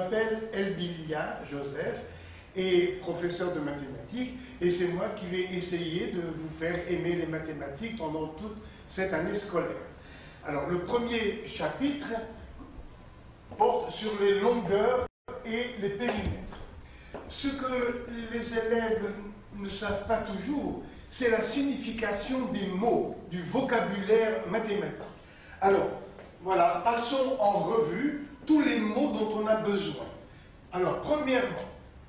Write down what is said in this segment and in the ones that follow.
m'appelle Elbilia Joseph, et professeur de mathématiques, et c'est moi qui vais essayer de vous faire aimer les mathématiques pendant toute cette année scolaire. Alors, le premier chapitre porte sur les longueurs et les périmètres. Ce que les élèves ne savent pas toujours, c'est la signification des mots, du vocabulaire mathématique. Alors, voilà, passons en revue tous les mots dont on a besoin. Alors, premièrement,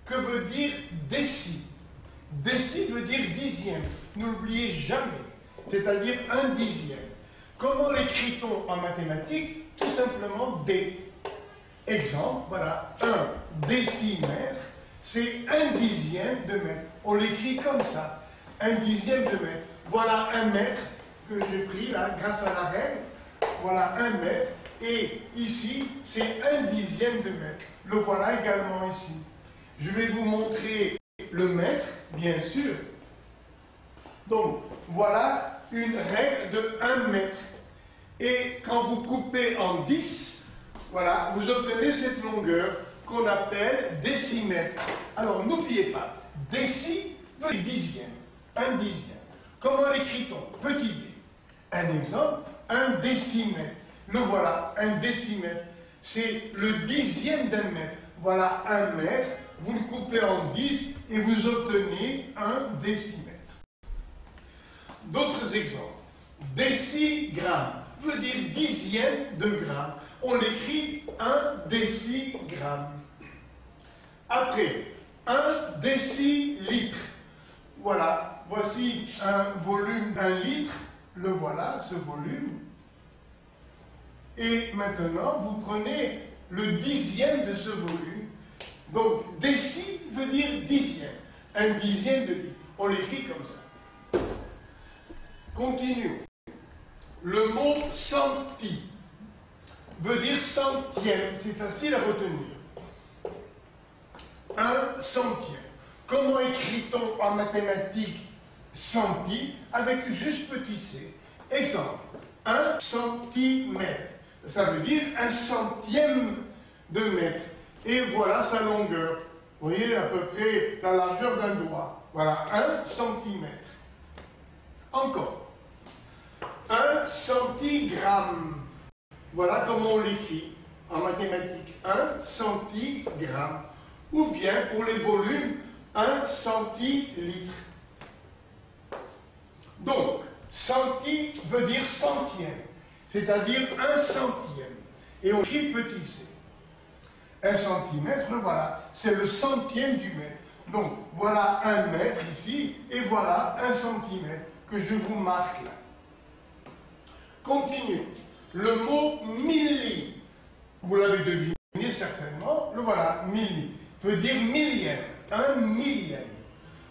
que veut dire déci? Déci veut dire dixième. N'oubliez jamais, c'est-à-dire un dixième. Comment l'écrit-on en mathématiques? Tout simplement D. Exemple, voilà, un décimètre, c'est un dixième de mètre. On l'écrit comme ça, un dixième de mètre. Voilà un mètre que j'ai pris là, grâce à la règle. Voilà un mètre. Et ici, c'est un dixième de mètre. Le voilà également ici. Je vais vous montrer le mètre, bien sûr. Donc, voilà une règle de 1 mètre. Et quand vous coupez en 10, voilà, vous obtenez cette longueur qu'on appelle décimètre. Alors, n'oubliez pas, déci veut dire dixième, un dixième. Comment l'écrit-on? Petit d. Un exemple, un décimètre. Le voilà, un décimètre. C'est le dixième d'un mètre. Voilà, 1 mètre. Vous le coupez en 10 et vous obtenez un décimètre. D'autres exemples. Décigramme veut dire dixième de gramme. On l'écrit 1 décigramme. Après, 1 décilitre. Voilà, voici un volume d'1 litre. Le voilà, ce volume. Et maintenant, vous prenez le dixième de ce volume. Donc, déci veut dire dixième. Un dixième de litre. On l'écrit comme ça. Continuons. Le mot centi veut dire centième. C'est facile à retenir. Un centième. Comment écrit-on en mathématiques centi avec juste petit c? Exemple. 1 centimètre. Ça veut dire 1 centième de mètre. Et voilà sa longueur. Vous voyez à peu près la largeur d'un doigt. Voilà, 1 centimètre. Encore. 1 centigramme. Voilà comment on l'écrit en mathématiques. 1 centigramme. Ou bien, pour les volumes, 1 centilitre. Donc, centi veut dire centième. C'est-à-dire 1 centième. Et on écrit petit c. 1 centimètre, voilà, c'est le centième du mètre. Donc, voilà 1 mètre ici, et voilà 1 centimètre que je vous marque là. Continuons. Le mot milli, vous l'avez deviné certainement, le voilà, milli, veut dire millième, 1 millième.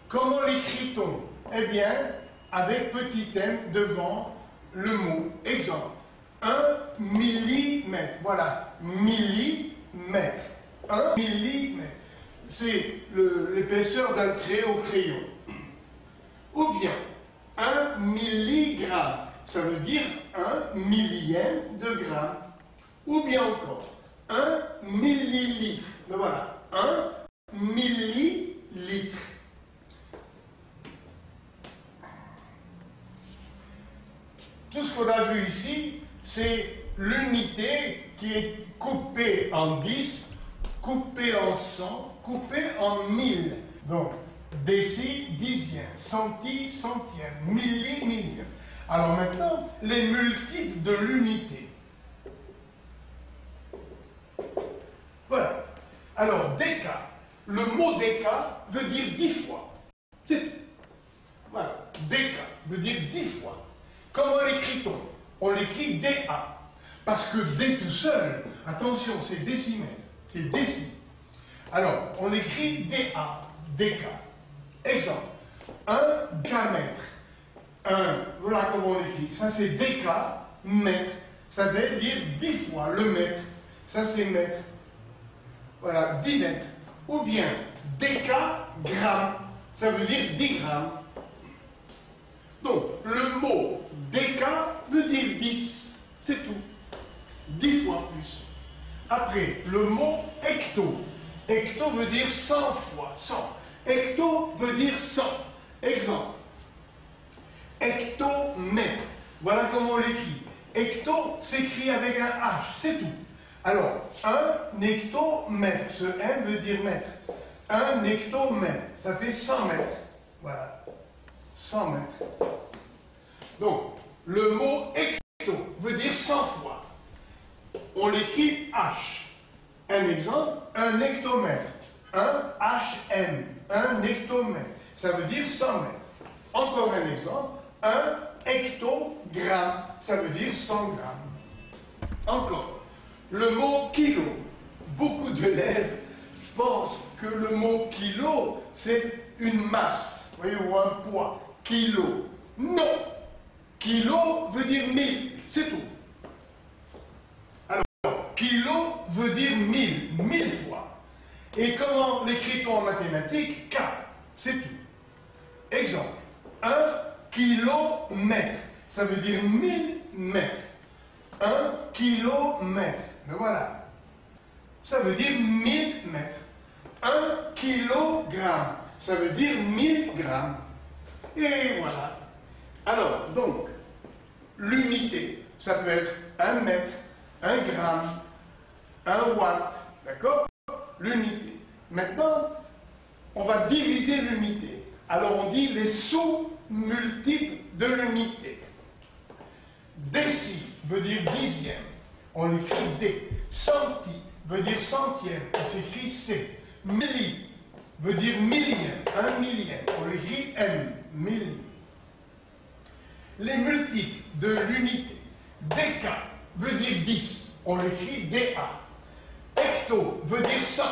Comment l'écrit-on? Eh bien, avec petit m devant le mot. Exemple, 1 millimètre, voilà, millimètre. 1 millimètre. C'est l'épaisseur d'un trait au crayon. Ou bien, 1 milligramme. Ça veut dire 1 millième de gramme. Ou bien encore, 1 millilitre. Mais voilà, 1 millilitre. Tout ce qu'on a vu ici, c'est l'unité qui est coupée en 10, coupée en 100, coupée en 1000. Donc, déci, dixième, centi, centième, milli, millième. Alors maintenant, les multiples de l'unité. Voilà. Alors, déca. Le mot déca veut dire 10 fois. C'est tout. Voilà. Déca veut dire 10 fois. Comment l'écrit-on? On l'écrit DA. Parce que D tout seul, attention, c'est décimètre. C'est déci. Alors, on écrit DA. Déca. Exemple. 1 décamètre. Voilà comment on écrit. Ça, c'est déca, mètre. Ça veut dire 10 fois le mètre. Ça, c'est mètre. Voilà, 10 mètres. Ou bien, décagramme. Ça veut dire 10 grammes. Donc, le mot déca veut dire 10. C'est tout. 10 fois plus. Après, le mot hecto. Hecto veut dire 100 fois, 100. Hecto veut dire 100. Exemple. Hectomètre. Voilà comment on l'écrit. Hecto s'écrit avec un H, c'est tout. Alors, un hectomètre. Ce M veut dire mètre. Un hectomètre, ça fait 100 mètres. Voilà. 100 mètres. Donc, le mot hecto veut dire 100 fois. On l'écrit H. Un exemple, un hectomètre. Un HM. Un hectomètre. Ça veut dire 100 mètres. Encore un exemple, un hectogramme. Ça veut dire 100 grammes. Encore. Le mot kilo. Beaucoup d'élèves pensent que le mot kilo, c'est une masse, vous voyez, ou un poids. Kilo. Non. Kilo veut dire 1000, c'est tout. Alors, kilo veut dire 1000, 1000 fois. Et comment l'écrit-on en mathématiques? K, c'est tout. Exemple, 1 kilomètre, ça veut dire 1000 mètres. 1 kilomètre, mais voilà. Ça veut dire 1000 mètres. 1 kilogramme, ça veut dire 1000 grammes. Et voilà. Alors, donc, l'unité, ça peut être 1 mètre, 1 gramme, 1 watt, d'accord? L'unité. Maintenant, on va diviser l'unité. Alors, on dit les sous-multiples de l'unité. Déci veut dire dixième, on l'écrit D. Centi veut dire centième, on s'écrit C. Milli veut dire millième, un millième, on l'écrit M. Milli. Les multiples de l'unité. Déca veut dire 10, on l'écrit DA. Hecto veut dire 100,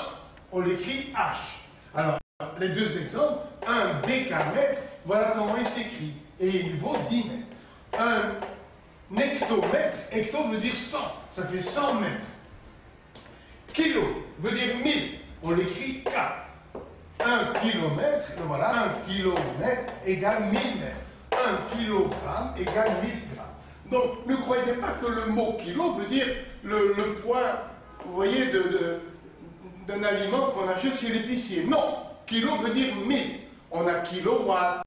on l'écrit H. Alors, les deux exemples, un décamètre, voilà comment il s'écrit, et il vaut 10 mètres. Un hectomètre, hecto veut dire 100, ça fait 100 mètres. Kilo veut dire 1000, on l'écrit K. 1 kilomètre, voilà, 1 kilomètre égale 1000 mètres. 1 kilogramme égale 1000 grammes. Donc, ne croyez pas que le mot kilo veut dire le poids, vous voyez, d'un aliment qu'on achète chez l'épicier. Non, kilo veut dire 1000. On a kilowatt,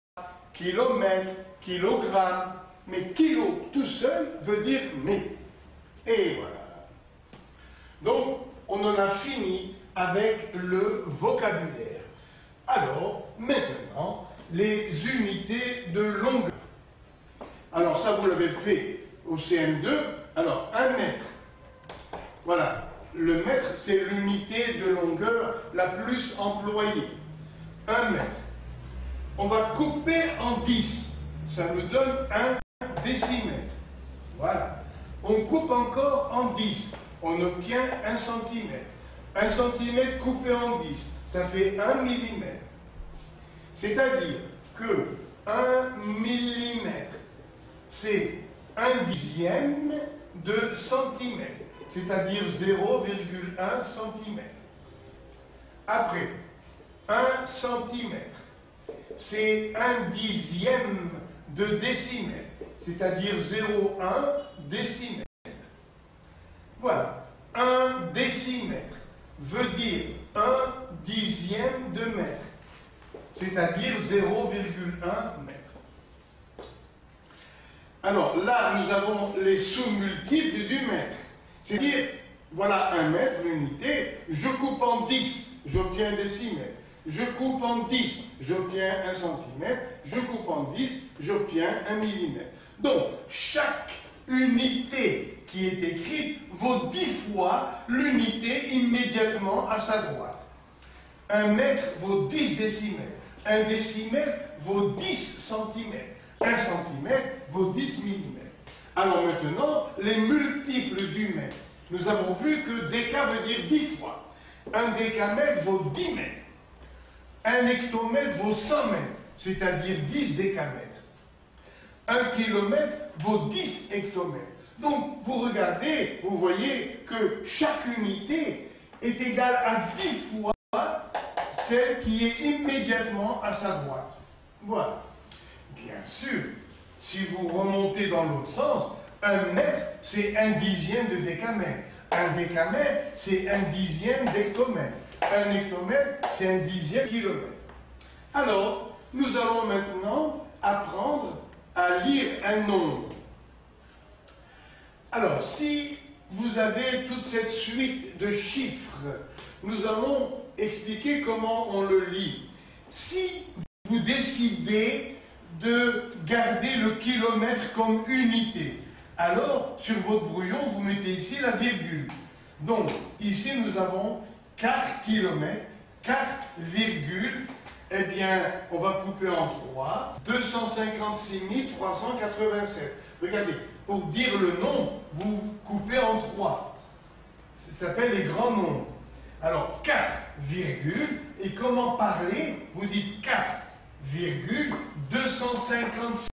kilomètre, kilogramme, mais kilo tout seul veut dire 1000. Et voilà. Donc, on en a fini avec le vocabulaire. Alors, maintenant, les unités de longueur. Alors, ça, vous l'avez fait au CM2. Alors, 1 mètre. Voilà. Le mètre, c'est l'unité de longueur la plus employée. 1 mètre. On va couper en 10. Ça nous donne 1 décimètre. Voilà. On coupe encore en 10. On obtient 1 centimètre. 1 centimètre coupé en 10. Ça fait 1 millimètre. C'est-à-dire que 1 millimètre, c'est 1 dixième de centimètre, c'est-à-dire 0,1 centimètre. Après, 1 centimètre, c'est 1 dixième de décimètre, c'est-à-dire 0,1 décimètre. Voilà, 1 décimètre veut dire 1 dixième de mètre, c'est-à-dire 0,1 mètre. Alors là, nous avons les sous-multiples du mètre. C'est-à-dire, voilà 1 mètre, l'unité, je coupe en 10, j'obtiens 1 décimètre. Je coupe en 10, j'obtiens 1 centimètre. Je coupe en 10, j'obtiens 1 millimètre. Donc, chaque unité qui est écrite vaut 10 fois l'unité immédiatement à sa droite. 1 mètre vaut 10 décimètres. 1 décimètre vaut 10 centimètres. 1 centimètre vaut 10 millimètres. Alors maintenant, les multiples du mètre. Nous avons vu que déca veut dire 10 fois. 1 décamètre vaut 10 mètres. 1 hectomètre vaut 100 mètres, c'est-à-dire 10 décamètres. 1 kilomètre vaut 10 hectomètres. Donc, vous regardez, vous voyez que chaque unité est égale à 10 fois celle qui est immédiatement à sa droite. Voilà. Bien sûr, si vous remontez dans l'autre sens, 1 mètre, c'est 1 dixième de décamètre. 1 un décamètre, c'est un dixième d'hectomètre. Un hectomètre, c'est un dixième kilomètre. Alors, nous allons maintenant apprendre à lire un nombre. Alors, si vous avez toute cette suite de chiffres, nous allons expliquer comment on le lit. Si vous décidez de garder le kilomètre comme unité, alors sur votre brouillon, vous mettez ici la virgule. Donc, ici, nous avons 4 km, 4 virgules, eh bien, on va couper en 3, 256 387. Regardez, pour dire le nombre, vous coupez en 3. Ça s'appelle les grands nombres. Alors, 4 virgules, et comment parler? Vous dites 4 virgule 256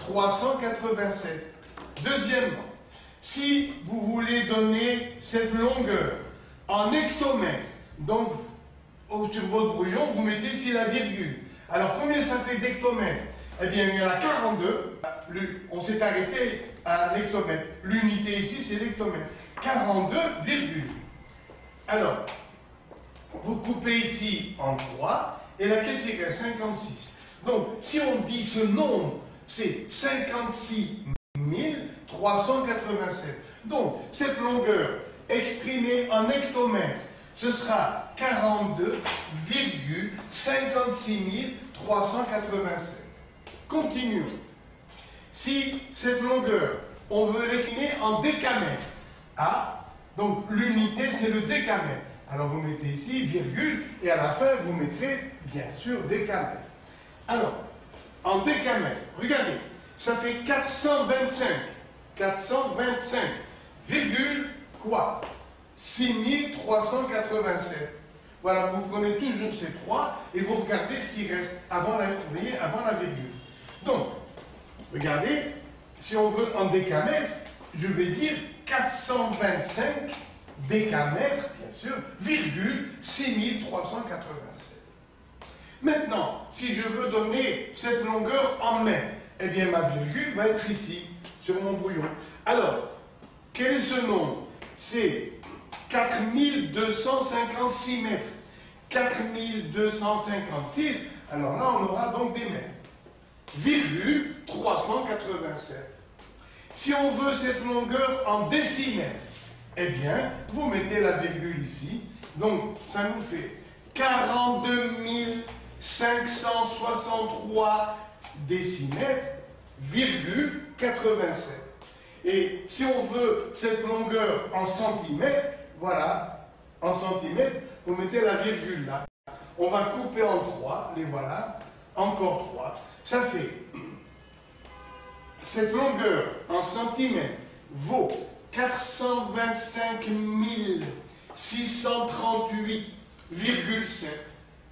387. Deuxièmement, si vous voulez donner cette longueur en hectomètres, donc sur votre brouillon, vous mettez ici la virgule. Alors, combien ça fait d'hectomètres? Eh bien, il y en a 42. On s'est arrêté à l'hectomètre. L'unité ici, c'est l'hectomètre. 42 virgules. Alors, vous coupez ici en 3, et la caisse y reste 56. Donc, si on dit ce nombre, c'est 56 387. Donc, cette longueur exprimée en hectomètres, ce sera 42,56 387. Continuons. Si cette longueur, on veut l'exprimer en décamètres, donc l'unité c'est le décamètre. Alors vous mettez ici virgule et à la fin vous mettrez bien sûr décamètre. Alors, en décamètre, regardez, ça fait 425. 425, virgule quoi? 6387. Voilà, vous prenez toujours ces 3 et vous regardez ce qui reste avant la virgule. Donc, regardez, si on veut en décamètre, je vais dire 425 décamètres, bien sûr, virgule 6387. Maintenant, si je veux donner cette longueur en mètres, eh bien ma virgule va être ici, sur mon brouillon. Alors, quel est ce nombre? C'est 4256 mètres. 4256, alors là on aura donc des mètres. Virgule 387. Si on veut cette longueur en décimètres, eh bien, vous mettez la virgule ici. Donc, ça nous fait 42 563 décimètres, virgule 87. Et si on veut cette longueur en centimètres, voilà, en centimètres, vous mettez la virgule là. On va couper en 3, les voilà, encore 3. Ça fait, cette longueur en centimètres vaut 425 638,7.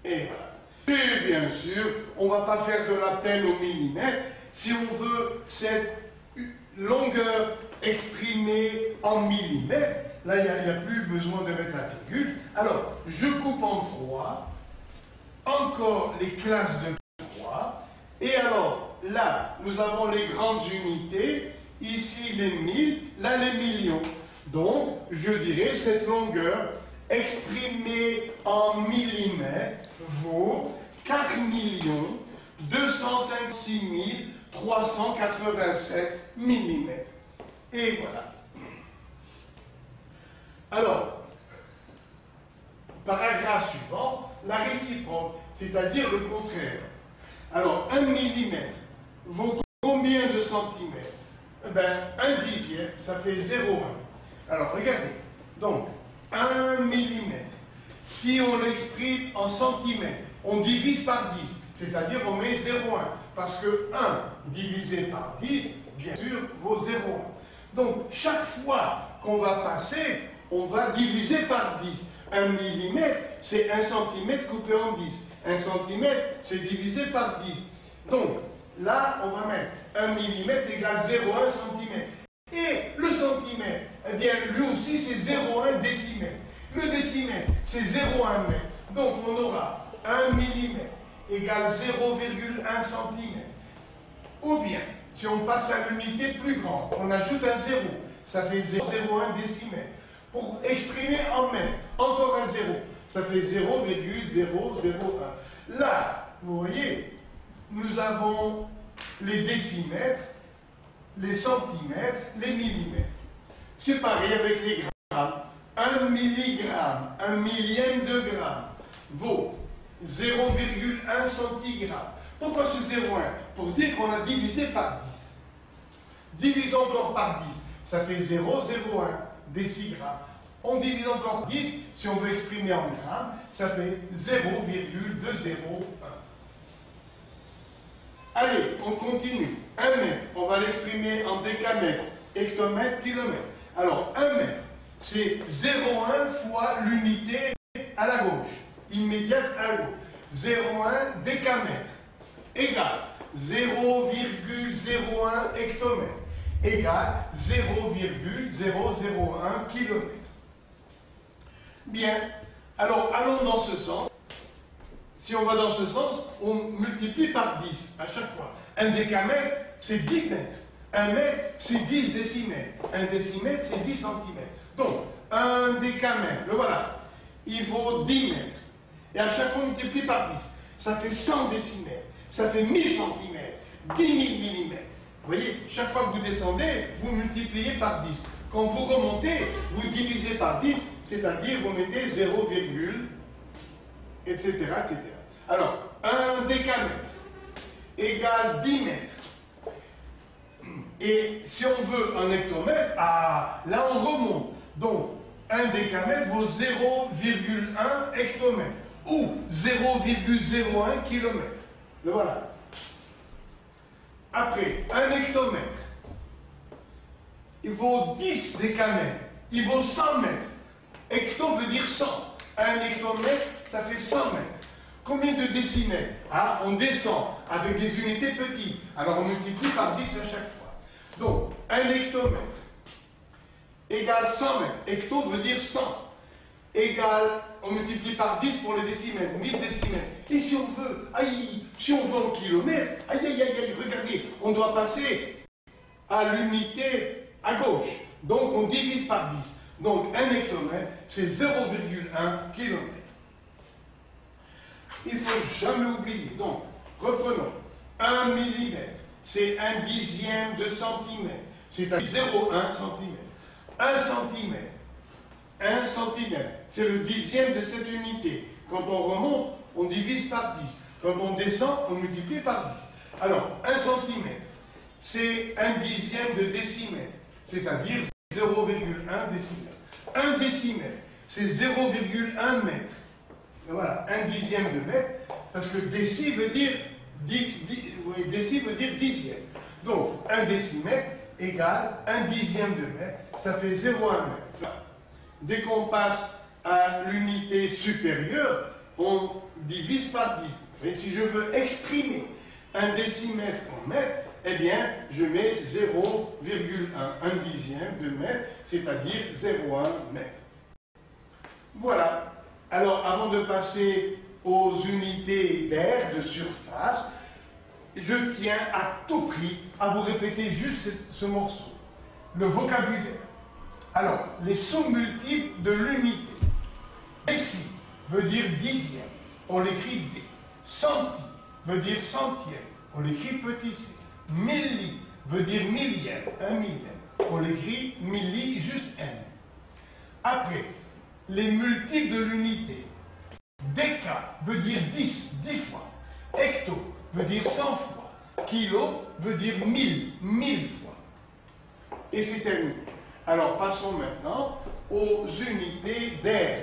Et voilà. Et bien sûr, on ne va pas faire de la peine au millimètre. Si on veut cette longueur exprimée en millimètres, là, il n'y a plus besoin de mettre la virgule. Alors, je coupe en 3, encore les classes de 3, et alors, là, nous avons les grandes unités, ici les 1000, là les millions. Donc, je dirais, cette longueur exprimée en millimètres vaut 4 256 387 millimètres. Et voilà. Alors, paragraphe suivant, la réciproque, c'est-à-dire le contraire. Alors, 1 millimètre vaut combien de centimètres? Eh bien, 1 dixième, ça fait 0,1. Alors, regardez. Donc, 1 millimètre. Si on l'exprime en centimètres, on divise par 10, c'est-à-dire on met 0,1. Parce que 1 divisé par 10, bien sûr, vaut 0,1. Donc, chaque fois qu'on va passer, on va diviser par 10. 1 millimètre, c'est 1 centimètre coupé en 10. 1 centimètre, c'est divisé par 10. Donc, là, on va mettre 1 millimètre égale 0,1 centimètre. Et le centimètre, eh bien, lui aussi, c'est 0,1 décimètre. Le décimètre, c'est 0,1 mètre. Donc, on aura 1 millimètre égale 0,1 centimètre. Ou bien, si on passe à l'unité plus grande, on ajoute un 0. ça fait 0,01 décimètre. Pour exprimer en mètres, encore un 0, ça fait 0,001. Là, vous voyez, nous avons les décimètres, les centimètres, les millimètres. C'est pareil avec les grammes. 1 milligramme, 1 millième de gramme, vaut 0,1 centigramme. Pourquoi ce 0,1? Pour dire qu'on a divisé par 10. Divisons encore par 10, ça fait 0,01 décigramme. On divise encore par 10, si on veut exprimer en grammes, ça fait 0,201. Allez, on continue. 1 mètre, on va l'exprimer en décamètre, hectomètre, kilomètre. Alors, 1 mètre, c'est 0,1 fois l'unité à la gauche, immédiate à la gauche. 0,1 décamètre égale 0,01 hectomètre égale 0,001 kilomètre. Bien, alors allons dans ce sens. Si on va dans ce sens, on multiplie par 10 à chaque fois. Un décamètre, c'est 10 mètres. Un mètre, c'est 10 décimètres. Un décimètre, c'est 10 centimètres. Donc, un décamètre, le voilà, il vaut 10 mètres. Et à chaque fois, on multiplie par 10. Ça fait 100 décimètres. Ça fait 1000 centimètres. 10 000 millimètres. Vous voyez, chaque fois que vous descendez, vous multipliez par 10. Quand vous remontez, vous divisez par 10, c'est-à-dire vous mettez 0, etc., etc. Alors, un décamètre égale 10 mètres. Et si on veut un hectomètre, là on remonte. Donc, un décamètre vaut 0,1 hectomètre ou 0,01 kilomètre. Le voilà. Après, un hectomètre, il vaut 10 décamètres, il vaut 100 mètres. Hecto veut dire 100. Un hectomètre, ça fait 100 mètres. Combien de décimètres? On descend avec des unités petites. Alors on multiplie par 10 à chaque fois. Donc, un hectomètre égale 100 mètres. Hecto veut dire 100. Égale, on multiplie par 10 pour les décimètres, 1000 décimètres. Et si on veut, si on veut en kilomètres, regardez, on doit passer à l'unité à gauche. Donc, on divise par 10. Donc, un hectomètre, c'est 0,1 kilomètre. Il ne faut jamais oublier. Donc, reprenons. 1 millimètre, c'est 1 dixième de centimètre. C'est-à-dire 0,1 centimètre. 1 centimètre. 1 centimètre, c'est le dixième de cette unité. Quand on remonte, on divise par 10. Quand on descend, on multiplie par 10. Alors, 1 centimètre, c'est 1 dixième de décimètre, c'est-à-dire 0,1 décimètre. 1 décimètre, c'est 0,1 mètre. Voilà, 1 dixième de mètre, parce que déci veut dire, déci veut dire dixième. Donc, 1 décimètre égale 1 dixième de mètre, ça fait 0,1 mètre. Voilà. Dès qu'on passe à l'unité supérieure, on divise par 10. Et si je veux exprimer un décimètre en mètre, eh bien, je mets 0,1, 1 dixième de mètre, c'est-à-dire 0,1 mètre. Voilà. Alors, avant de passer aux unités d'air, de surface, je tiens à tout prix à vous répéter juste ce morceau. Le vocabulaire. Alors, les sous-multiples de l'unité. Déci veut dire dixième, on l'écrit D. Centi veut dire centième, on l'écrit petit c. Milli veut dire millième, 1 millième, on l'écrit milli juste M. Après, les multiples de l'unité. Déca veut dire 10, 10 fois. Hecto veut dire 100 fois. Kilo veut dire 1000, 1000 fois. Et c'est terminé. Alors passons maintenant aux unités d'air.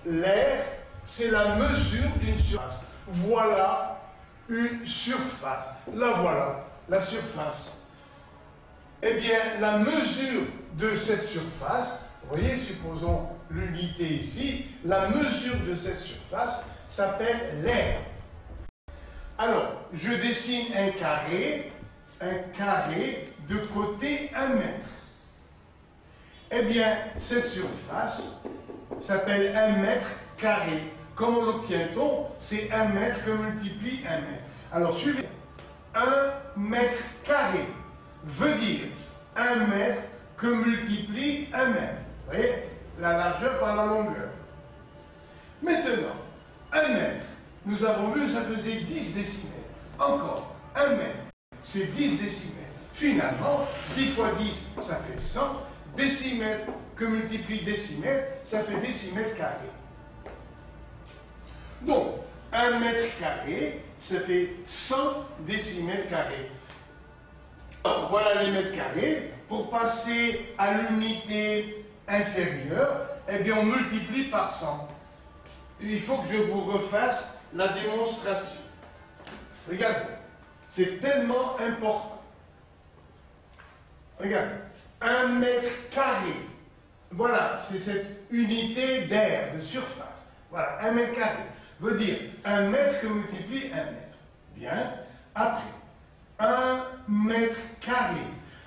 L'air, c'est la mesure d'une surface. Voilà une surface. La voilà, la surface. Eh bien, la mesure de cette surface, vous voyez, supposons l'unité ici, la mesure de cette surface s'appelle l'air. Alors, je dessine un carré de côté 1 mètre. Eh bien, cette surface s'appelle 1 mètre carré. Comment l'obtient-on? C'est 1 mètre que multiplie 1 mètre. Alors, suivez. 1 mètre carré veut dire 1 mètre que multiplie 1 mètre. Vous voyez, la largeur par la longueur. Maintenant, 1 mètre, nous avons vu, ça faisait 10 décimètres. Encore, 1 mètre, c'est 10 décimètres. Finalement, 10 fois 10, ça fait 100. Décimètre que multiplie décimètre, ça fait décimètre carré. Donc, 1 mètre carré, ça fait 100 décimètres carrés. Alors, voilà les mètres carrés. Pour passer à l'unité inférieure, eh bien, on multiplie par 100. Il faut que je vous refasse la démonstration. Regardez, c'est tellement important. Regardez, 1 mètre carré. Voilà, c'est cette unité d'air, de surface. Voilà, 1 mètre carré veut dire 1 mètre que multiplie 1 mètre. Bien. Après, 1 mètre carré.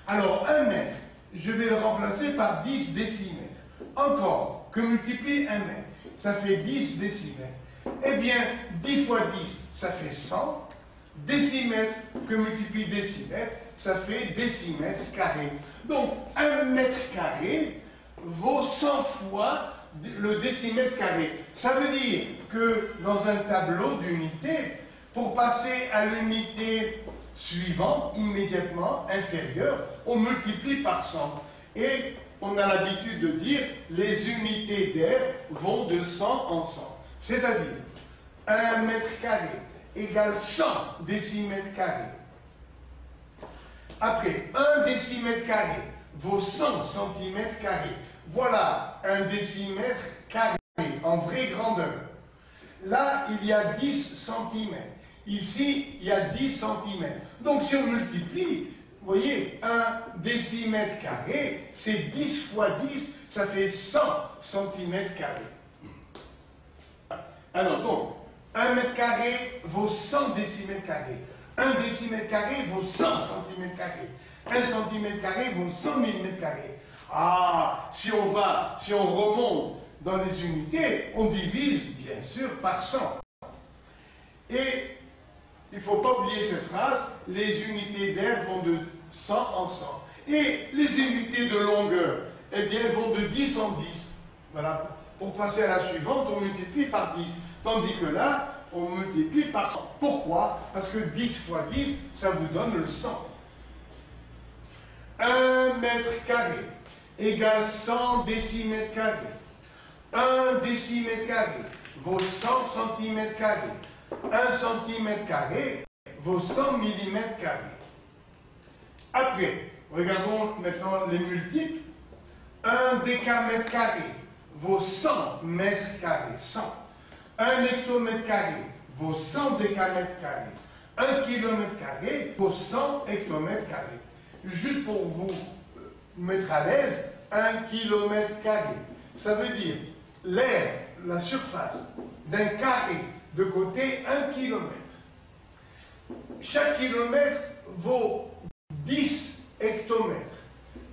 Alors, 1 mètre, je vais le remplacer par 10 décimètres. Encore, que multiplie 1 mètre. Ça fait 10 décimètres. Eh bien, 10 fois 10, ça fait 100. Décimètre que multiplie décimètre, ça fait décimètre carré. Donc, 1 mètre carré vaut 100 fois le décimètre carré. Ça veut dire que dans un tableau d'unité, pour passer à l'unité suivante, immédiatement inférieure, on multiplie par 100. Et on a l'habitude de dire les unités d'air vont de 100 en 100. C'est-à-dire 1 mètre carré égale 100 décimètres carrés. Après, 1 décimètre carré vaut 100 centimètres carrés. Voilà un décimètre carré en vraie grandeur. Là, il y a 10 centimètres. Ici, il y a 10 centimètres. Donc, si on multiplie, vous voyez, 1 décimètre carré, c'est 10 fois 10, ça fait 100 centimètres carrés. Alors, donc, 1 mètre carré vaut 100 décimètres carrés. 1 décimètre carré vaut 100 centimètres carrés. 1 centimètre carré vaut 100 millimètres carrés. Ah, si on remonte dans les unités, on divise bien sûr par 100. Et il ne faut pas oublier cette phrase, les unités d'air vont de 100 en 100. Et les unités de longueur, eh bien, vont de 10 en 10. Voilà, pour passer à la suivante, on multiplie par 10. Tandis que là, on multiplie par 100. Pourquoi? Parce que 10 fois 10, ça vous donne le 100. 1 mètre carré égale 100 décimètres carrés. 1 décimètre carré vaut 100 centimètres carrés. 1 centimètre carré vaut 100 millimètres carrés. Après, regardons maintenant les multiples. 1 décamètre carré vaut 100 mètres carrés. 100. 1 hectomètre carré vaut 100 décamètres carrés. 1 kilomètre carré vaut 100 hectomètres carrés. Juste pour vous mettre à l'aise, 1 kilomètre carré, ça veut dire l'air, la surface d'un carré de côté 1 kilomètre. Chaque kilomètre vaut 10 hectomètres,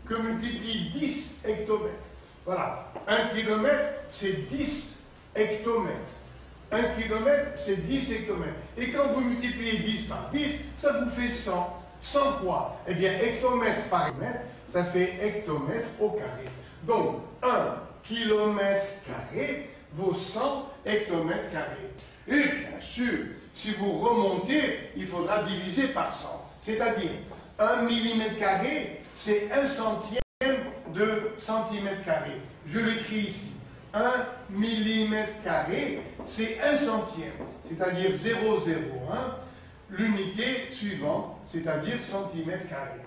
que multiplie 10 hectomètres. Voilà, 1 kilomètre, c'est 10 hectomètres. 1 kilomètre, c'est 10 hectomètres. Et quand vous multipliez 10 par 10, ça vous fait 100. 100 quoi? Eh bien, hectomètre par mètre, ça fait hectomètre au carré. Donc, 1 kilomètre carré vaut 100 hectomètres carrés. Et bien sûr, si vous remontez, il faudra diviser par 100. C'est-à-dire, 1 millimètre carré, c'est 1 centième de centimètre carré. Je l'écris ici. 1 millimètre carré, c'est 1 centième, c'est-à-dire 0,01, l'unité suivante, c'est-à-dire centimètre carré.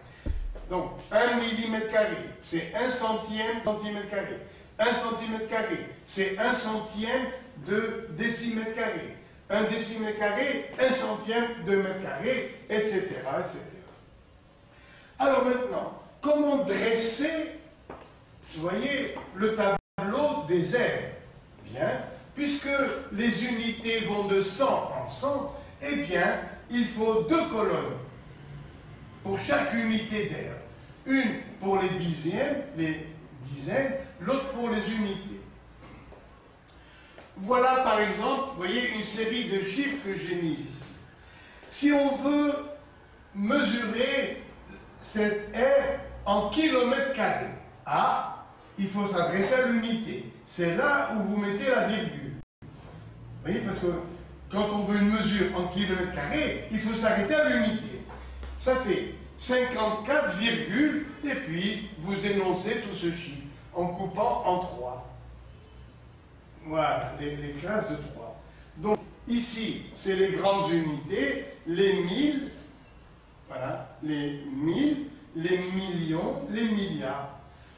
Donc, 1 millimètre carré, c'est 1 centième centimètre carré. 1 centimètre carré, c'est 1 centième de décimètre carré. 1 décimètre carré, 1 centième de mètre carré, etc., etc. Alors maintenant, comment dresser, vous voyez, le tableau des airs? Bien, puisque les unités vont de 100 en 100, eh bien, il faut 2 colonnes pour chaque unité d'air. Une pour les dixièmes, l'autre pour les unités. Voilà par exemple, vous voyez, une série de chiffres que j'ai mis ici. Si on veut mesurer cet air en kilomètres carrés, A, il faut s'adresser à l'unité. C'est là où vous mettez la virgule. Vous voyez, parce que quand on veut une mesure en kilomètres carrés, il faut s'arrêter à l'unité. Ça fait 54, et puis vous énoncez tout ce chiffre en coupant en 3. Voilà, les classes de 3. Donc, ici, c'est les grandes unités, les 1000, voilà, les 1000, les millions, les milliards.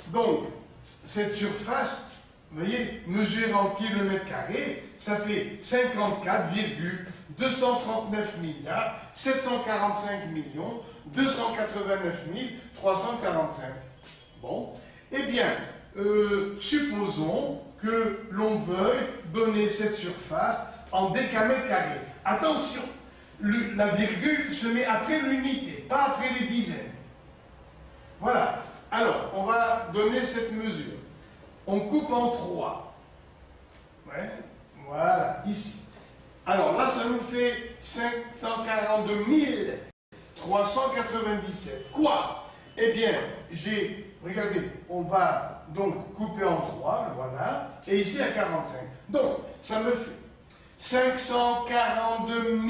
Donc, cette surface, vous voyez, mesurée en kilomètres carrés, ça fait 54,239 milliards, 745 millions, 289 345. Bon, eh bien, supposons que l'on veuille donner cette surface en décamètres carrés. Attention, la virgule se met après l'unité, pas après les dizaines. Voilà. Alors, on va donner cette mesure. On coupe en 3. Ouais. Voilà, ici. Alors là, ça nous fait 542 397. Quoi? Eh bien, regardez, on va donc couper en 3, voilà, et ici à 45. Donc, ça me fait 542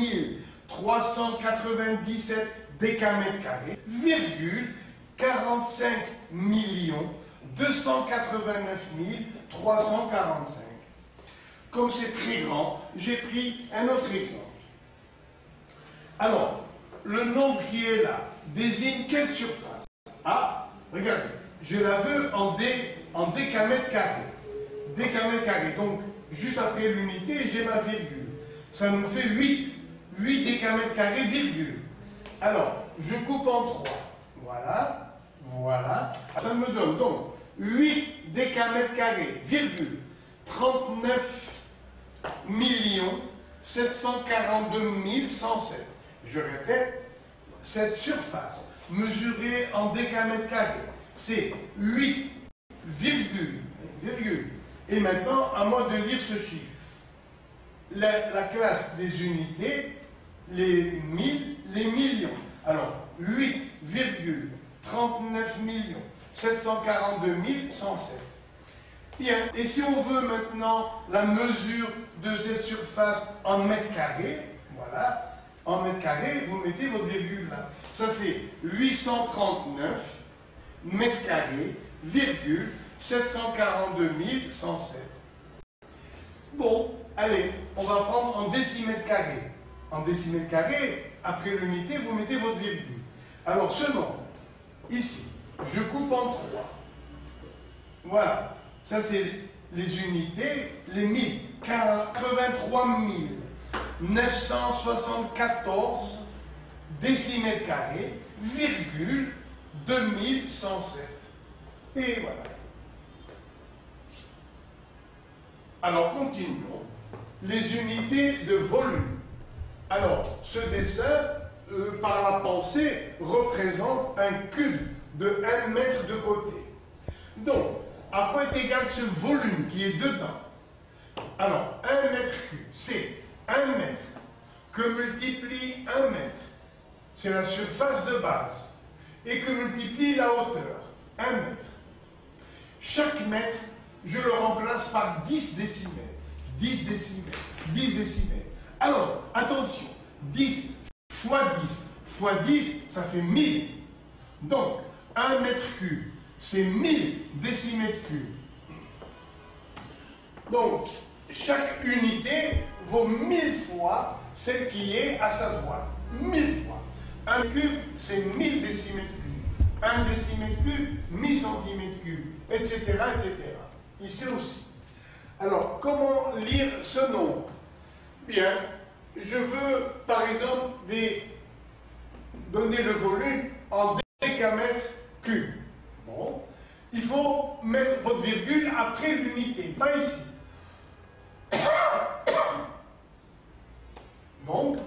397 décamètres carrés, virgule 45 289 345. Comme c'est très grand, j'ai pris un autre exemple. Alors, le nombre qui est là désigne quelle surface? Ah, regardez, je la veux en décamètres carrés. Décamètres carrés, donc juste après l'unité, j'ai ma virgule. Ça nous fait 8 décamètres carrés, virgule. Alors, je coupe en 3. Voilà, voilà. Ça me donne donc 8 décamètres carrés, virgule, 39 742 107. Je répète, cette surface mesurée en décamètres carrés, c'est 8, virgule. Et maintenant, à moi de lire ce chiffre. La classe des unités, les 1000, les millions. Alors, 8,39 742 107. Bien, et si on veut maintenant la mesure de cette surface en mètres carrés, voilà, en mètres carrés, vous mettez votre virgule là. Ça fait 839 mètres carrés, virgule, 742 107. Bon, allez, on va prendre en décimètres carrés. En décimètres carrés, après l'unité, vous mettez votre virgule. Alors, ce nombre, ici, je coupe en 3. Voilà. Ça, c'est les unités, les 1000. 83 974 décimètres carrés, virgule, 2107. Et voilà. Alors, continuons. Les unités de volume. Alors, ce dessin, par la pensée, représente un cube de 1 mètre de côté. Donc, à quoi est égal ce volume qui est dedans? Alors, 1 mètre cube, c'est 1 mètre que multiplie 1 mètre. C'est la surface de base. Et que multiplie la hauteur. 1 mètre. Chaque mètre, je le remplace par 10 décimètres. 10 décimètres. 10 décimètres. Alors, attention. 10 fois 10 fois 10, ça fait 1000. Donc, 1 mètre cube, c'est 1000 décimètres cubes. Donc, chaque unité vaut 1000 fois celle qui est à sa droite. 1000 fois. 1 cube, c'est 1000 décimètres cubes. 1 décimètre cube, 1000 centimètres cubes, etc., etc. Ici aussi. Alors, comment lire ce nombre? Bien, je veux, par exemple, donner le volume en décamètres cubes. Bon, il faut mettre votre virgule après l'unité, pas ici. Donc,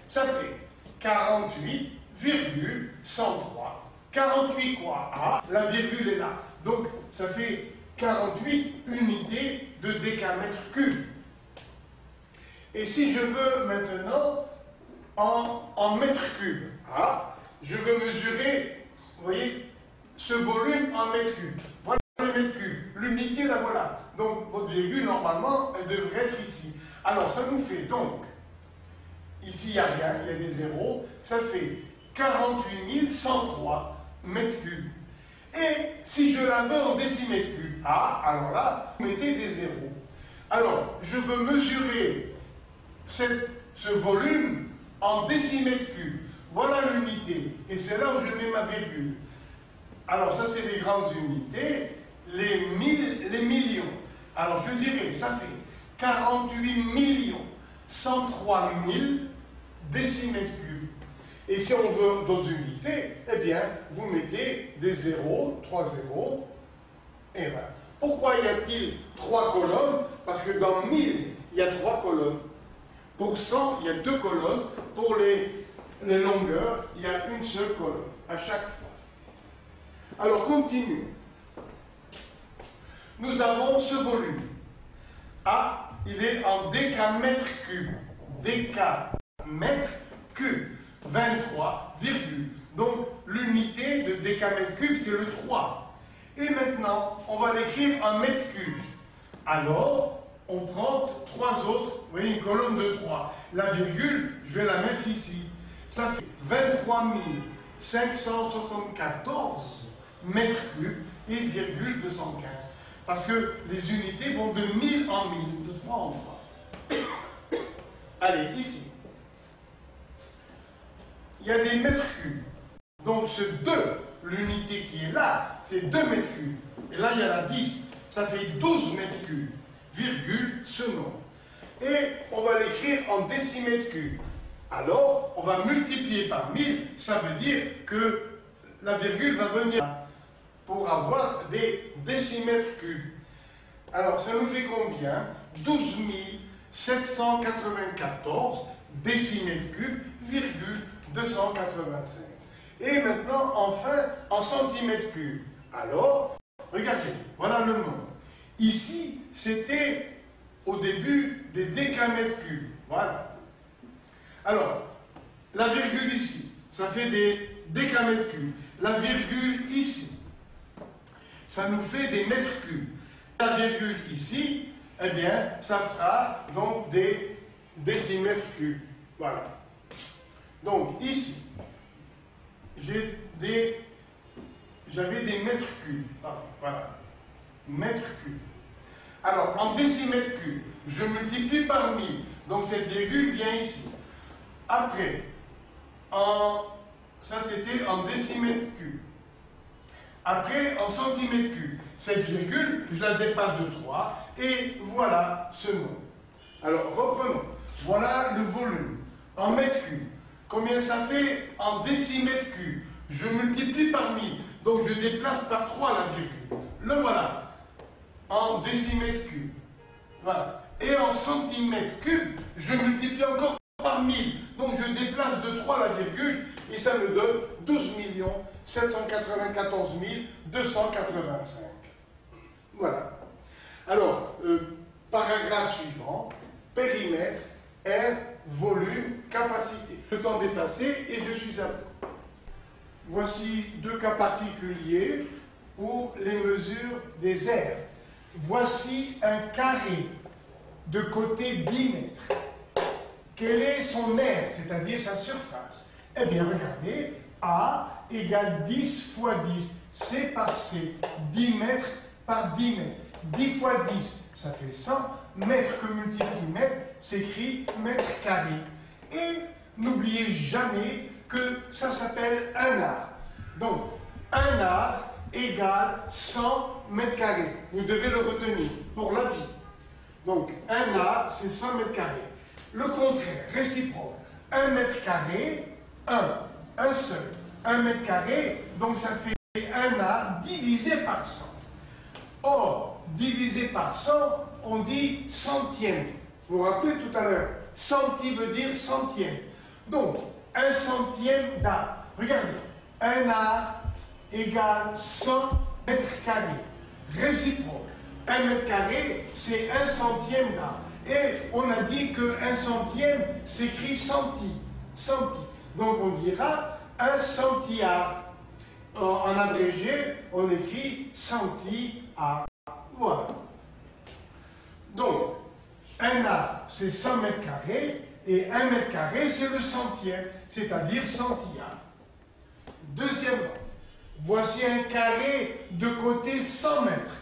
ça fait 48,103. 48 quoi? Ah, la virgule est là. Donc, ça fait 48 unités de décamètres cubes. Et si je veux maintenant en mètres cubes, ah, je veux mesurer, vous voyez, ce volume en mètres cubes. Voilà le mètre cube. L'unité, la voilà. Donc, votre virgule, normalement, elle devrait être ici. Alors, ça nous fait donc, ici, il n'y a rien, il y a des zéros. Ça fait 48 103 mètres cubes. Et si je l'avais en décimètres cubes, alors là, vous mettez des zéros. Alors, je veux mesurer ce volume en décimètres cubes. Voilà l'unité. Et c'est là où je mets ma virgule. Alors, ça, c'est les grandes unités, les millions. Alors, je dirais, ça fait 48 103 000 décimètres cubes. Et si on veut d'autres unités, eh bien, vous mettez des zéros, 3 zéros, et voilà. Pourquoi y a-t-il 3 colonnes? Parce que dans 1000, il y a 3 colonnes. Pour 100, il y a 2 colonnes. Pour les longueurs, il y a une seule colonne, à chaque fois. Alors, continuons. Nous avons ce volume. A, il est en décamètres cubes. Décamètres cubes. 23, virgule. Donc, l'unité de décamètre cube, c'est le 3. Et maintenant, on va l'écrire en mètres cubes. Alors, on prend 3 autres, vous voyez, une colonne de 3. La virgule, je vais la mettre ici. Ça fait 23 574 mètres cubes et virgule 215. Parce que les unités vont de 1000 en 1000, de 3 en 3. Allez, ici. Il y a des mètres cubes. Donc ce 2, l'unité qui est là, c'est 2 mètres cubes. Et là, il y a la 10. Ça fait 12 mètres cubes, virgule, ce nombre. Et on va l'écrire en décimètres cubes. Alors, on va multiplier par 1000. Ça veut dire que la virgule va venir pour avoir des décimètres cubes. Alors, ça nous fait combien? 12 794 décimètres cubes, virgule, 285. Et maintenant, enfin, en centimètres cubes. Alors, regardez, voilà le nombre. Ici, c'était au début des décamètres cubes. Voilà. Alors, la virgule ici, ça fait des décamètres cubes. La virgule ici, ça nous fait des mètres cubes. La virgule ici, eh bien, ça fera donc des décimètres cubes. Voilà. Donc, ici, j'avais des mètres cubes. Voilà. Mètres cubes. Alors, en décimètres cubes, je multiplie par 1000. Donc, cette virgule vient ici. Après, ça c'était en décimètres cubes. Après, en centimètres cubes. Cette virgule, je la dépasse de 3. Et voilà ce nombre. Alors, reprenons. Voilà le volume. En mètres cubes. Combien ça fait en décimètres cubes? Je multiplie par 1000. Donc, je déplace par 3 la virgule. Le voilà. En décimètres cubes. Voilà. Et en centimètres cubes, je multiplie encore par 1000. Donc, je déplace de 3 la virgule. Et ça me donne 12 794 285. Voilà. Alors, paragraphe suivant. Périmètre, R, volume, capacité. Le temps d'effacer et je suis à vous. Voici 2 cas particuliers pour les mesures des aires. Voici un carré de côté 10 mètres. Quel est son aire, c'est-à-dire sa surface? Eh bien, regardez, A égale 10 fois 10, C par C, 10 mètres par 10 mètres. 10 fois 10, ça fait 100, mètre que multiplie mètre, s'écrit mètre carré. Et n'oubliez jamais que ça s'appelle un art. Donc, un art égale 100 mètres carrés. Vous devez le retenir pour la vie. Donc, un art, c'est 100 mètres carrés. Le contraire, réciproque. 1 mètre carré, un seul. 1 mètre carré, donc ça fait un art divisé par 100. Or, divisé par 100, on dit centième. Vous vous rappelez tout à l'heure, centi veut dire centième. Donc, 1 centième d'art. Regardez, un art égale 100 mètres carrés. Réciproque. 1 mètre carré, c'est 1 centième d'art. Et on a dit que 1 centième s'écrit centi. Centi. Donc on dira 1 centiart. en abrégé, on écrit centi A. Voilà. Donc, un A, c'est 100 mètres carrés, et 1 mètre carré, c'est le centième, c'est-à-dire centia. Deuxièmement, voici un carré de côté 100 mètres.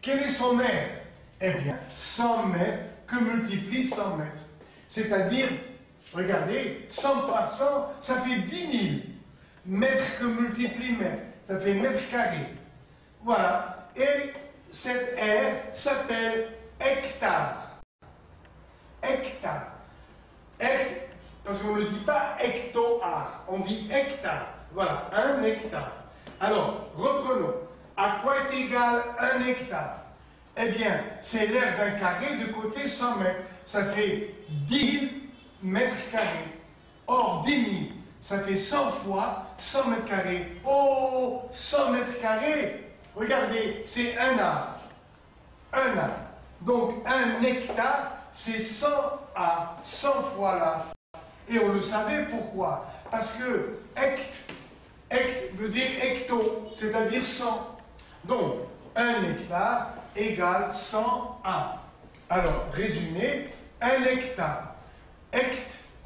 Quel est son aire? Eh bien, 100 mètres que multiplie 100 mètres. C'est-à-dire, regardez, 100 par 100, ça fait 10 000. Mètres que multiplie mètre, ça fait mètre carré. Voilà. Et cette aire s'appelle hectare. Hectare. Parce qu'on ne dit pas hecto-art, on dit hectare. Voilà, 1 hectare. Alors, reprenons. À quoi est égal 1 hectare? Eh bien, c'est l'aire d'un carré de côté 100 mètres. Ça fait 10 000 mètres carrés. Or, 10 000, ça fait 100 fois 100 mètres carrés. Oh, 100 mètres carrés, regardez, c'est un art. Un art. Donc, 1 hectare, c'est 100 à 100 fois là. Et on le savait pourquoi. Parce que hect veut dire hecto, c'est-à-dire 100. Donc, 1 hectare égale 100 A. Alors, résumé, 1 hectare.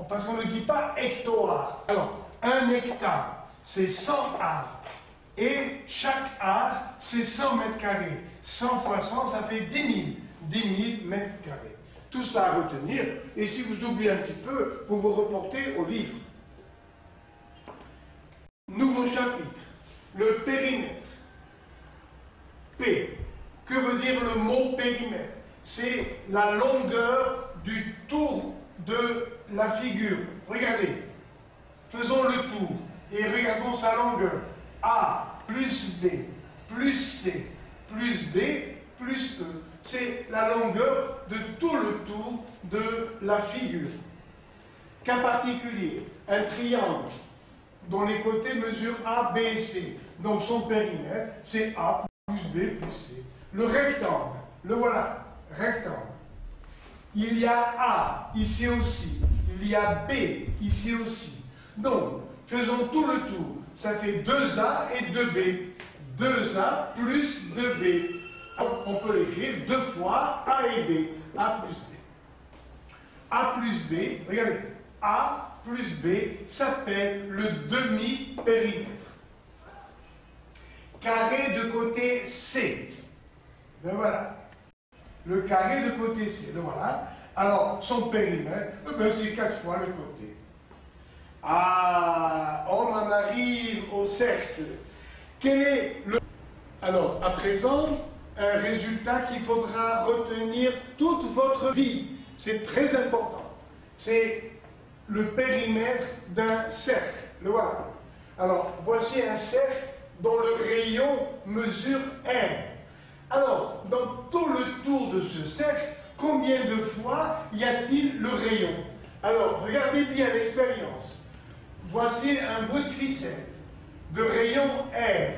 Parce qu'on ne dit pas hecto-art. Alors, 1 hectare, c'est 100 A. Et chaque A, c'est 100 mètres carrés. 100 fois 100, ça fait 10 000. 10 000 mètres carrés. Tout ça à retenir. Et si vous oubliez un petit peu, vous vous reportez au livre. Nouveau chapitre. Le périmètre. P. Que veut dire le mot périmètre? C'est la longueur du tour de la figure. Regardez. Faisons le tour. Et regardons sa longueur. A plus B plus C plus D plus E. C'est la longueur de tout le tour de la figure. Cas particulier, un triangle dont les côtés mesurent A, B et C. Donc son périmètre, c'est A plus B plus C. Le rectangle, le voilà, rectangle. Il y a A ici aussi, il y a B ici aussi. Donc, faisons tout le tour. Ça fait 2A et 2B. 2A plus 2B. On peut l'écrire 2 fois A et B. A plus B. A plus B, regardez, A plus B s'appelle le demi-périmètre. Carré de côté C. Le voilà. Le carré de côté C. Le voilà. Alors, son périmètre, c'est 4 fois le côté. Ah, on en arrive au cercle. Quel est le... Alors, à présent, un résultat qu'il faudra retenir toute votre vie. C'est très important. C'est le périmètre d'un cercle. Le voilà. Alors, voici un cercle dont le rayon mesure R. Alors, dans tout le tour de ce cercle, combien de fois y a-t-il le rayon? Alors, regardez bien l'expérience. Voici un bout de ficelle de rayon R.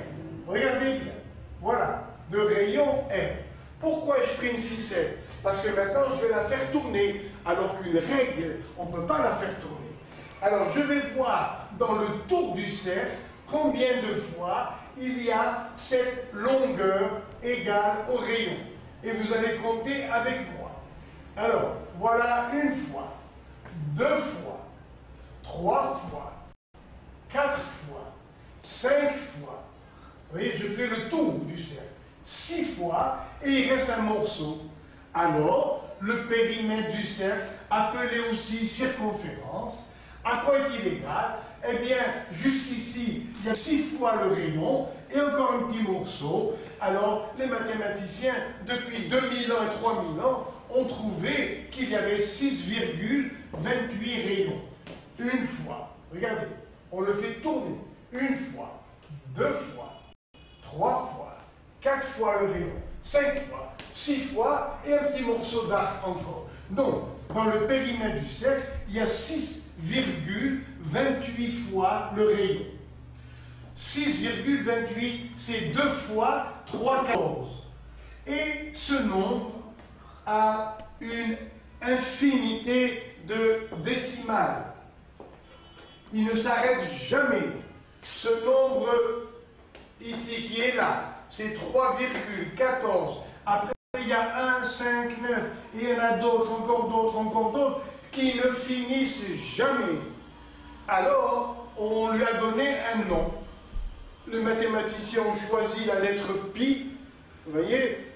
Regardez bien. Voilà, de rayon R. Pourquoi ai-je pris une ficelle? Parce que maintenant, je vais la faire tourner, alors qu'une règle, on ne peut pas la faire tourner. Alors, je vais voir dans le tour du cercle combien de fois il y a cette longueur égale au rayon. Et vous allez compter avec moi. Alors, voilà une fois, 2 fois, 3 fois, 4 fois, 5 fois. Vous voyez, je fais le tour du cercle. 6 fois, et il reste un morceau. Alors, le périmètre du cercle, appelé aussi circonférence, à quoi est-il égal? Eh bien, jusqu'ici, il y a 6 fois le rayon, et encore un petit morceau. Alors, les mathématiciens, depuis 2000 ans et 3000 ans, ont trouvé qu'il y avait 6,28 rayons. Une fois. Regardez, on le fait tourner. Une fois, 2 fois, 3 fois, 4 fois le rayon, 5 fois, 6 fois, et un petit morceau d'arc encore. Donc, dans le périmètre du cercle, il y a 6,28 fois le rayon. 6,28, c'est 2 fois 3,14. Et ce nombre a une infinité de décimales. Il ne s'arrête jamais. Ce nombre ici qui est là, c'est 3,14. Après, il y a 1, 5, 9, et il y en a d'autres, encore d'autres, qui ne finissent jamais. Alors, on lui a donné un nom. Les mathématiciens ont choisi la lettre pi, vous voyez,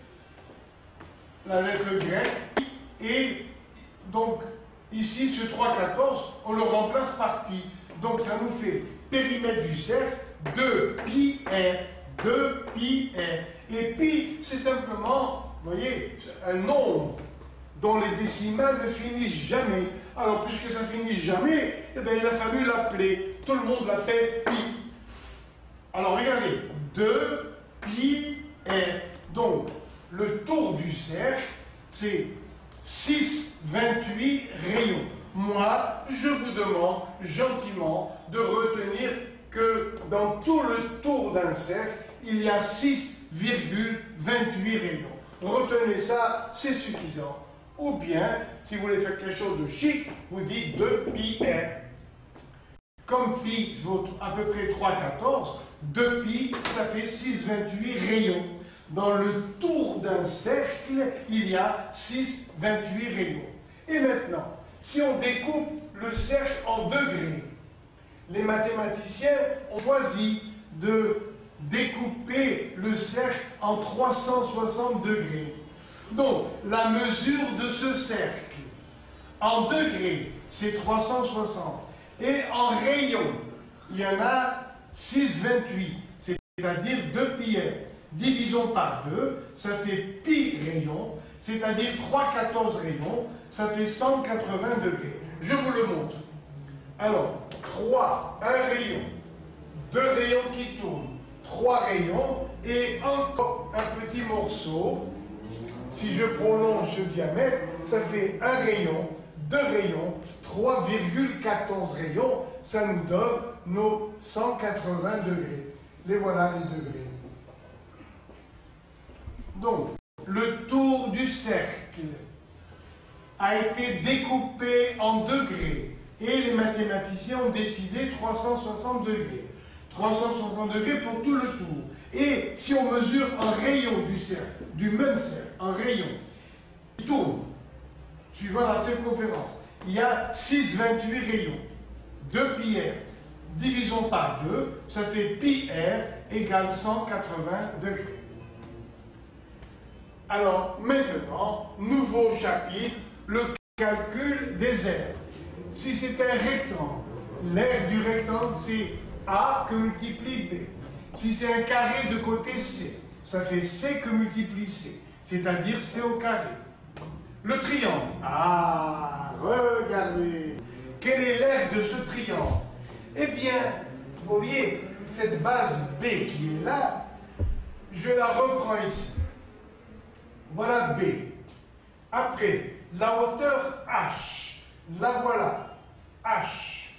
la lettre grecque, et donc, ici, ce 3,14, on le remplace par pi. Donc, ça nous fait périmètre du cercle, 2 pi r, 2 pi r. Et pi, c'est simplement, vous voyez, un nombre dont les décimales ne finissent jamais. Alors, puisque ça finit jamais, eh bien, il a fallu l'appeler. Tout le monde l'appelle pi. Alors, regardez, 2 pi r. Donc, le tour du cercle, c'est 6,28 rayons. Moi, je vous demande gentiment de retenir que dans tout le tour d'un cercle, il y a 6,28 rayons. Retenez ça, c'est suffisant. Ou bien, si vous voulez faire quelque chose de chic, vous dites 2 pi r. Comme pi vaut à peu près 3,14, 2 pi, ça fait 6,28 rayons. Dans le tour d'un cercle, il y a 6,28 rayons. Et maintenant, si on découpe le cercle en degrés, les mathématiciens ont choisi de découper le cercle en 360 degrés. Donc, la mesure de ce cercle en degrés, c'est 360. Et en rayons, il y en a 6,28, c'est-à-dire 2 pi r. Divisons par 2, ça fait pi rayons, c'est-à-dire 3,14 rayons, ça fait 180 degrés. Je vous le montre. Alors, 3, un rayon, 2 rayons qui tournent, 3 rayons, et encore un petit morceau. Si je prolonge ce diamètre, ça fait un rayon, 2 rayons, 3,14 rayons, ça nous donne nos 180 degrés. Les voilà les degrés. Donc, le tour du cercle a été découpé en degrés et les mathématiciens ont décidé 360 degrés. 360 degrés pour tout le tour. Et si on mesure un rayon du cercle, du même cercle, un rayon, qui tourne, suivant la circonférence, il y a 6,28 rayons, 2 pi r. Divisons par 2, ça fait pi r égale 180 degrés. Alors, maintenant, nouveau chapitre, le calcul des aires. Si c'est un rectangle, l'aire du rectangle, c'est A que multiplie B. Si c'est un carré de côté C, ça fait C que multiplie C, c'est-à-dire C au carré. Le triangle, ah, regardez, quelle est l'aire de ce triangle? Eh bien, vous voyez, cette base B qui est là, je la reprends ici. Voilà B. Après, la hauteur H. La voilà. H.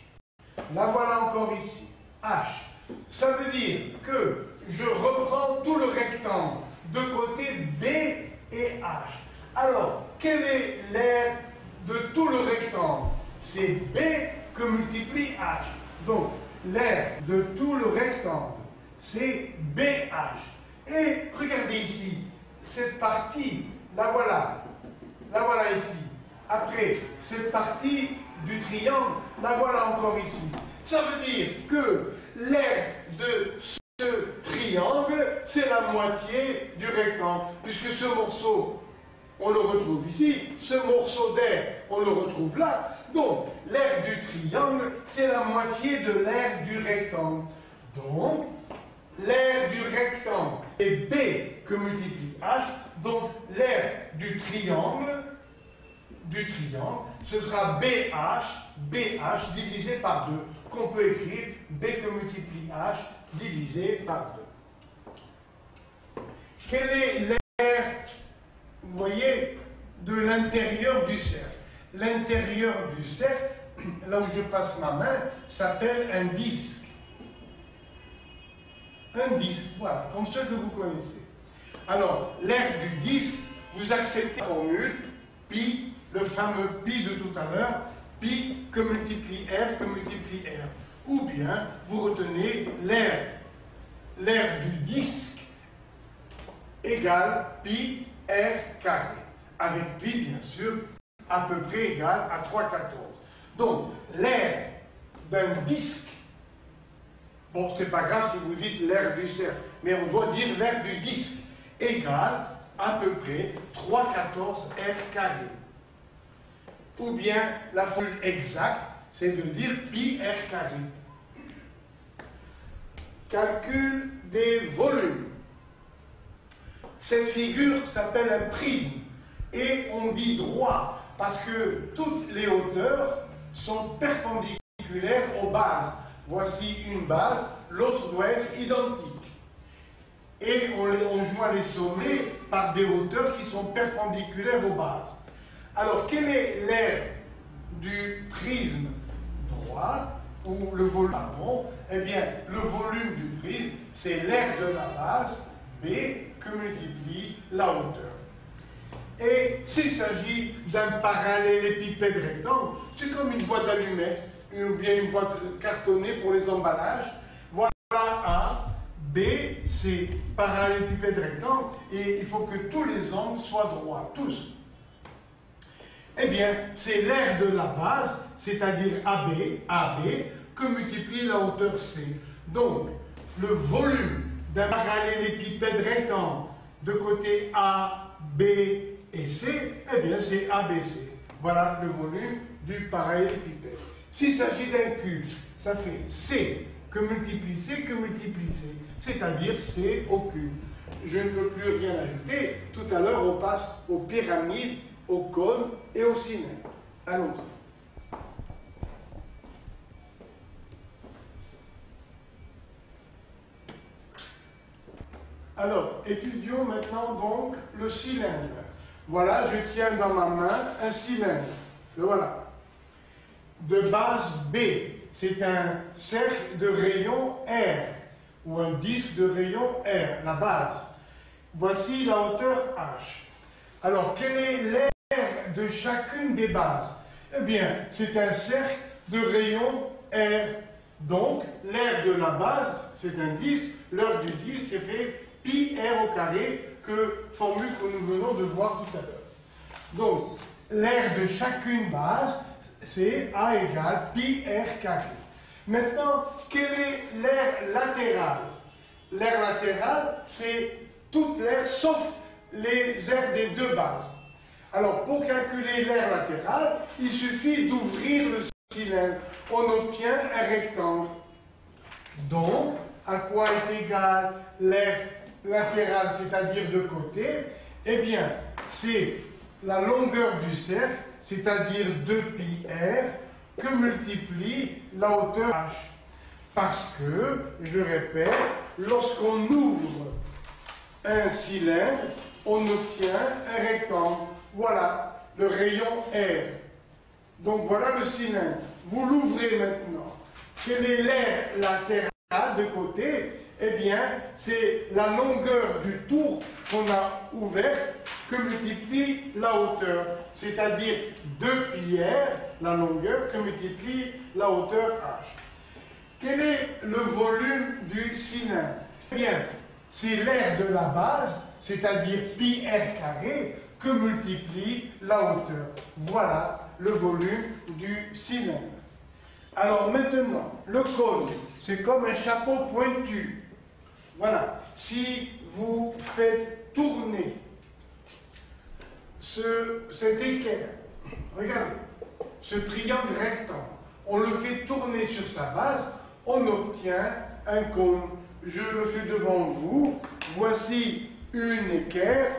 La voilà encore ici. H. Ça veut dire que je reprends tout le rectangle de côté B et H. Alors, quelle est l'aire de tout le rectangle? C'est B que multiplie H. Donc, l'aire de tout le rectangle, c'est BH. Et regardez ici. Cette partie, la voilà ici. Après, cette partie du triangle, la voilà encore ici. Ça veut dire que l'aire de ce triangle, c'est la moitié du rectangle, puisque ce morceau, on le retrouve ici, ce morceau d'air, on le retrouve là. Donc, l'aire du triangle, c'est la moitié de l'aire du rectangle. Donc, l'aire du rectangle est B que multiplie H, donc l'aire du triangle, ce sera BH divisé par 2, qu'on peut écrire B que multiplie H divisé par 2. Quelle est l'aire, vous voyez, de l'intérieur du cercle? L'intérieur du cercle, là où je passe ma main, s'appelle un disque. Un disque, voilà, comme ceux que vous connaissez. Alors, l'aire du disque, vous acceptez la formule pi, le fameux pi de tout à l'heure, pi que multiplie R que multiplie R. Ou bien, vous retenez l'aire l'aire du disque égale pi r carré, avec pi bien sûr à peu près égal à 3/14. Donc l'aire d'un disque, bon c'est pas grave si vous dites l'aire du cercle, mais on doit dire l'aire du disque égale à peu près 3/14 r carré. Ou bien la formule exacte, c'est de dire pi r carré. Calcul des volumes. Cette figure s'appelle un prisme et on dit droit parce que toutes les hauteurs sont perpendiculaires aux bases. Voici une base, l'autre doit être identique. Et on joint les sommets par des hauteurs qui sont perpendiculaires aux bases. Alors, quelle est l'aire du prisme droit, ou le volume, pardon? Eh bien, le volume du prisme, c'est l'aire de la base, B, que multiplie la hauteur. Et s'il s'agit d'un parallélépipède rectangle, c'est comme une boîte d'allumettes, ou bien une boîte cartonnée pour les emballages. Voilà A, B, C, parallélépipède rectangle, et il faut que tous les angles soient droits, tous. Eh bien, c'est l'aire de la base, c'est-à-dire AB, que multiplie la hauteur C. Donc, le volume d'un parallélépipède rectangle de côté A, B et C, eh bien, c'est ABC. Voilà le volume du parallélépipède. S'il s'agit d'un cube, ça fait C que multiplie C que multiplie C, c'est-à-dire C au cube. Je ne peux plus rien ajouter. Tout à l'heure, on passe aux pyramides, au cône et au cylindre. Allons-y. Alors, étudions maintenant donc le cylindre. Voilà, je tiens dans ma main un cylindre. Le voilà. De base B, c'est un cercle de rayon R, ou un disque de rayon R, la base. Voici la hauteur H. Alors, quelle est l'aire de chacune des bases? Eh bien, c'est un cercle de rayon R. Donc, l'aire de la base, c'est un disque. L'aire du disque, c'est fait pi r au carré, formule que nous venons de voir tout à l'heure. Donc, l'aire de chacune base, c'est A égale pi r carré. Maintenant, quelle est l'aire latérale? L'aire latérale, c'est toute l'aire sauf les aires des deux bases. Alors, pour calculer l'aire latérale, il suffit d'ouvrir le cylindre. On obtient un rectangle. Donc, à quoi est égale l'aire latérale, c'est-à-dire de côté? Eh bien, c'est la longueur du cercle, c'est-à-dire 2pi r, que multiplie la hauteur h. Parce que, je répète, lorsqu'on ouvre un cylindre, on obtient un rectangle. Voilà le rayon R. Donc voilà le cylindre. Vous l'ouvrez maintenant. Quelle est l'aire latérale de côté? Eh bien, c'est la longueur du tour qu'on a ouverte que multiplie la hauteur. C'est-à-dire 2pi r, la longueur, que multiplie la hauteur h. Quel est le volume du cylindre? Eh bien, c'est l'aire de la base, c'est-à-dire pi r carré, que multiplie la hauteur. Voilà le volume du cylindre. Alors maintenant, le cône, c'est comme un chapeau pointu. Voilà. Si vous faites tourner cet équerre, regardez, ce triangle rectangle, on le fait tourner sur sa base, on obtient un cône. Je le fais devant vous. Voici une équerre.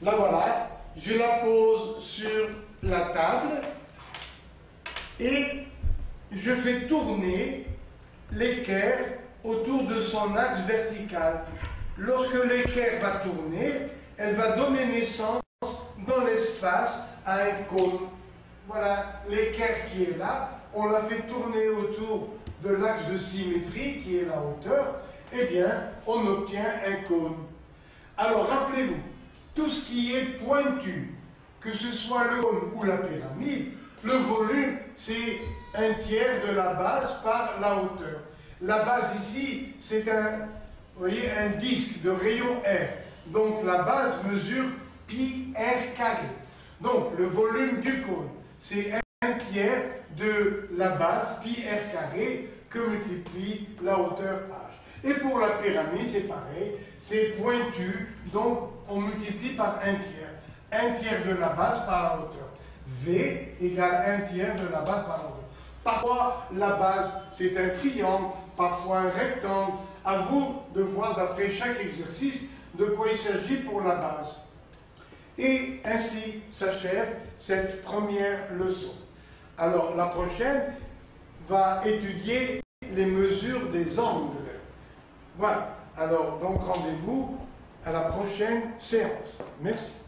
La voilà. Je la pose sur la table et je fais tourner l'équerre autour de son axe vertical. Lorsque l'équerre va tourner, elle va donner naissance dans l'espace à un cône. Voilà l'équerre qui est là. On la fait tourner autour de l'axe de symétrie qui est la hauteur. Eh bien, on obtient un cône. Alors, rappelez-vous, tout ce qui est pointu, que ce soit le cône ou la pyramide, le volume, c'est un tiers de la base par la hauteur. La base ici, c'est un, vous voyez, un disque de rayon R. Donc la base mesure pi R carré. Donc le volume du cône, c'est 1/3 de la base pi R carré que multiplie la hauteur H. Et pour la pyramide, c'est pareil, c'est pointu, donc on multiplie par 1/3. 1/3 de la base par la hauteur. V égale 1/3 de la base par la hauteur. Parfois, la base, c'est un triangle, parfois un rectangle. À vous de voir d'après chaque exercice de quoi il s'agit pour la base. Et ainsi s'achève cette première leçon. Alors, la prochaine va étudier les mesures des angles. Voilà. Alors, donc rendez-vous à la prochaine séance. Merci.